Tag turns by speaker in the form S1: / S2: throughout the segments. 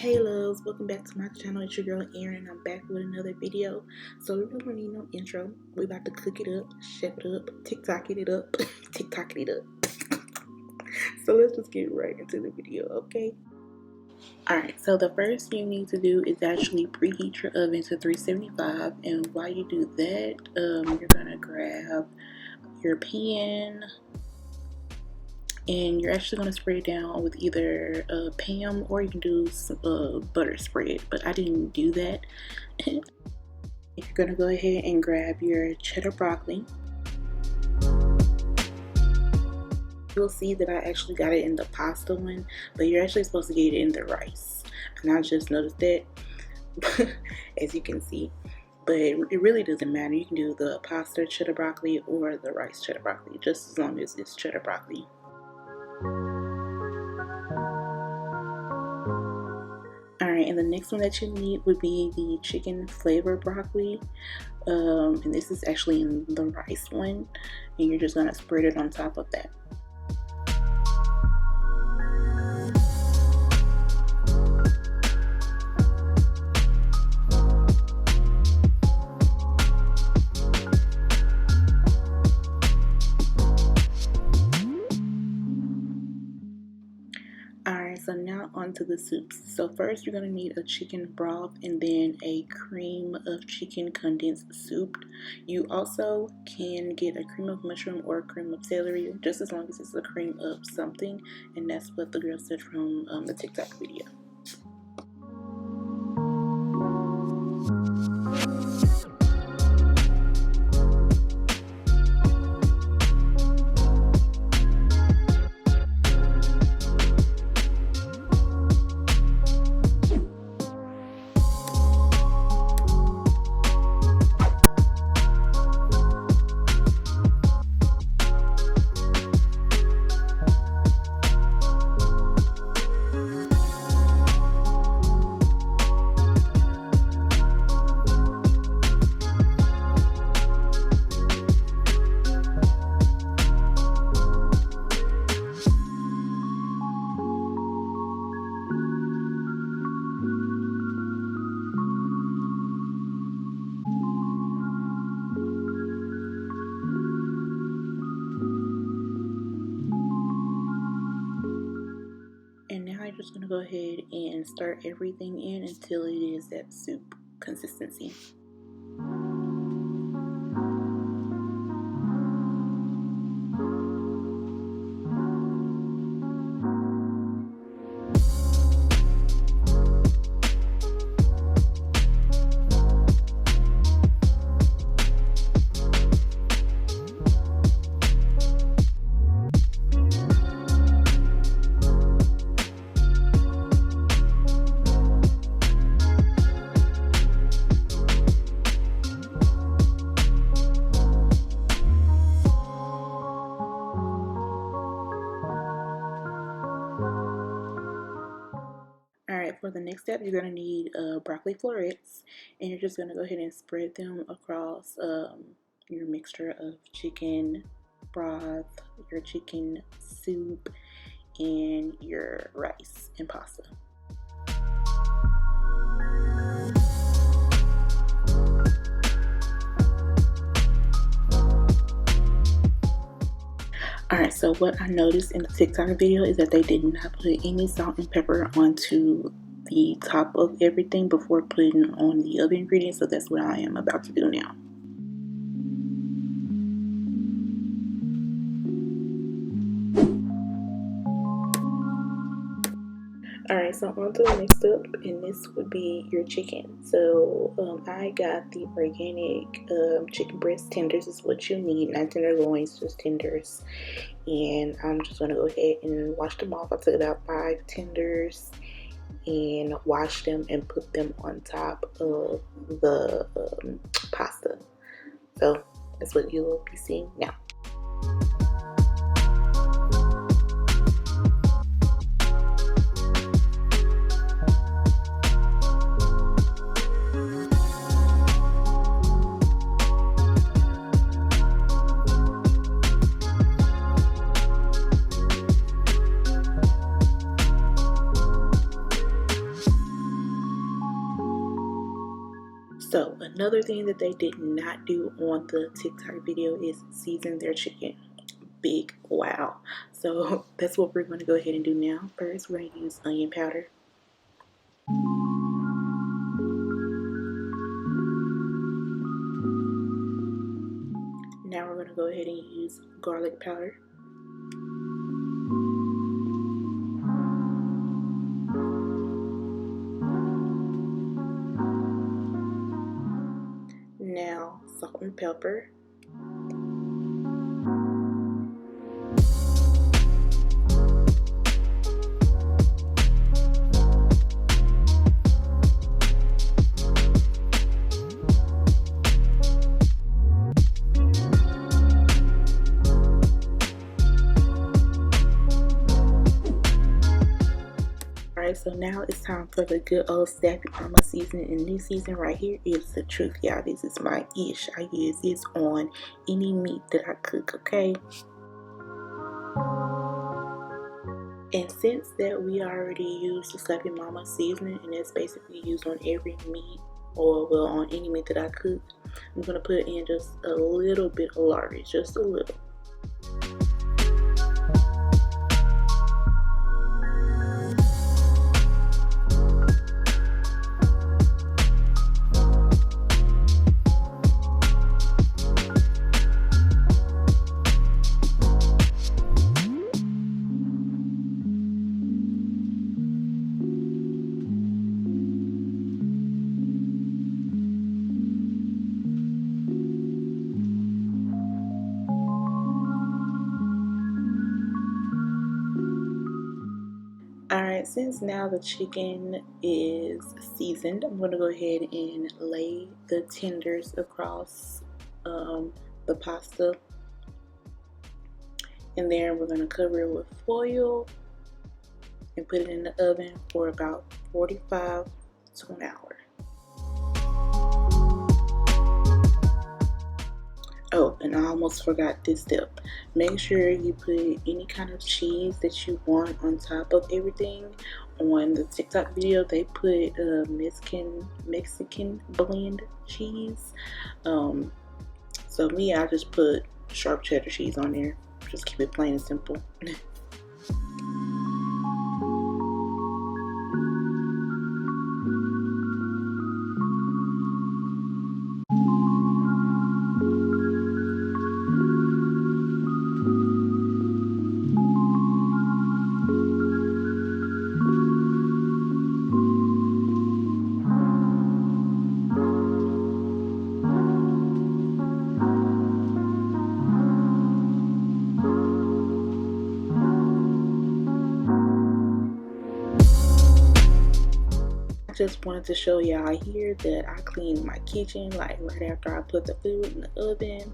S1: Hey loves, welcome back to my channel. It's your girl Erin and I'm back with another video. So we really don't need no intro. We about to cook it up, chef it up, TikTok it up, TikTok it up. So let's just get right into the video, okay? Alright, so the first thing you need to do is actually preheat your oven to 375, and while you do that, you're gonna grab your pan. And you're actually going to spray it down with either Pam or you can do some, butter spread, but I didn't do that. You're going to go ahead and grab your cheddar broccoli. You'll see that I actually got it in the pasta one, but you're actually supposed to get it in the rice. And I just noticed that, as you can see. But it really doesn't matter. You can do the pasta cheddar broccoli or the rice cheddar broccoli, just as long as it's cheddar broccoli. Alright, and the next one that you need would be the chicken flavor broccoli. And this is actually in the rice one. And you're just going to spread it on top of that. So now onto the soups. So first you're going to need a chicken broth and then a cream of chicken condensed soup. You also can get a cream of mushroom or a cream of celery, just as long as it's a cream of something, and that's what the girl said from the TikTok video. I'm just going to go ahead and stir everything in until it is that soup consistency. For the next step, you're going to need broccoli florets, and you're just going to go ahead and spread them across your mixture of chicken broth, your chicken soup, and your rice and pasta. Alright, so what I noticed in the TikTok video is that they did not put any salt and pepper onto the top of everything before putting on the other ingredients, so that's what I am about to do now. Alright, so on to the next step, and this would be your chicken. So I got the organic chicken breast tenders is what you need, not tenderloins, just tenders. And I'm just going to go ahead and wash them off. I took about 5 tenders and wash them and put them on top of the pasta. So that's what you'll be seeing now. So another thing that they did not do on the TikTok video is season their chicken. Big wow. So that's what we're going to go ahead and do now. First, we're going to use onion powder. Now we're going to go ahead and use garlic powder. Now salt and pepper. Alright, so now it's time for the good old Sappy Mama seasoning, and this season right here is the truth, y'all. This is my ish. I use this on any meat that I cook, okay? And since that we already used the Sappy Mama seasoning, and it's basically used on every meat, or well, on any meat that I cook, I'm gonna put in just a little bit of Lard, just a little. Alright, since now the chicken is seasoned, I'm going to go ahead and lay the tenders across the pasta. And then we're going to cover it with foil and put it in the oven for about 45 to an hour. Oh, and I almost forgot this step. Make sure you put any kind of cheese that you want on top of everything. On the TikTok video, they put Mexican blend cheese. So me, I just put sharp cheddar cheese on there. Just keep it plain and simple. Just wanted to show y'all here that I cleaned my kitchen like right after I put the food in the oven.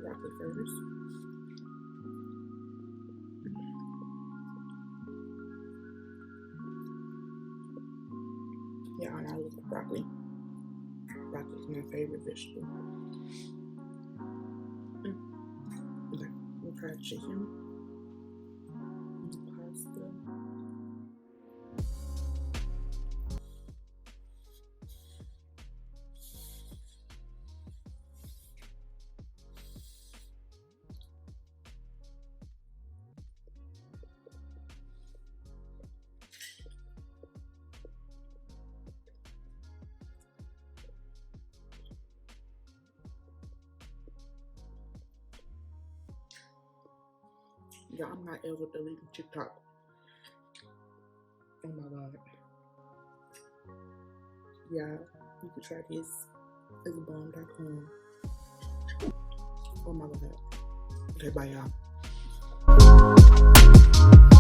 S1: Broccoli first. Yeah, and I love broccoli. Broccoli is my favorite vegetable. Okay, we'll try chicken, pasta. Yeah, I'm not ever deleting TikTok. Oh my god. Yeah, you can try this. It's bomb.com. Oh my god. Okay, bye y'all.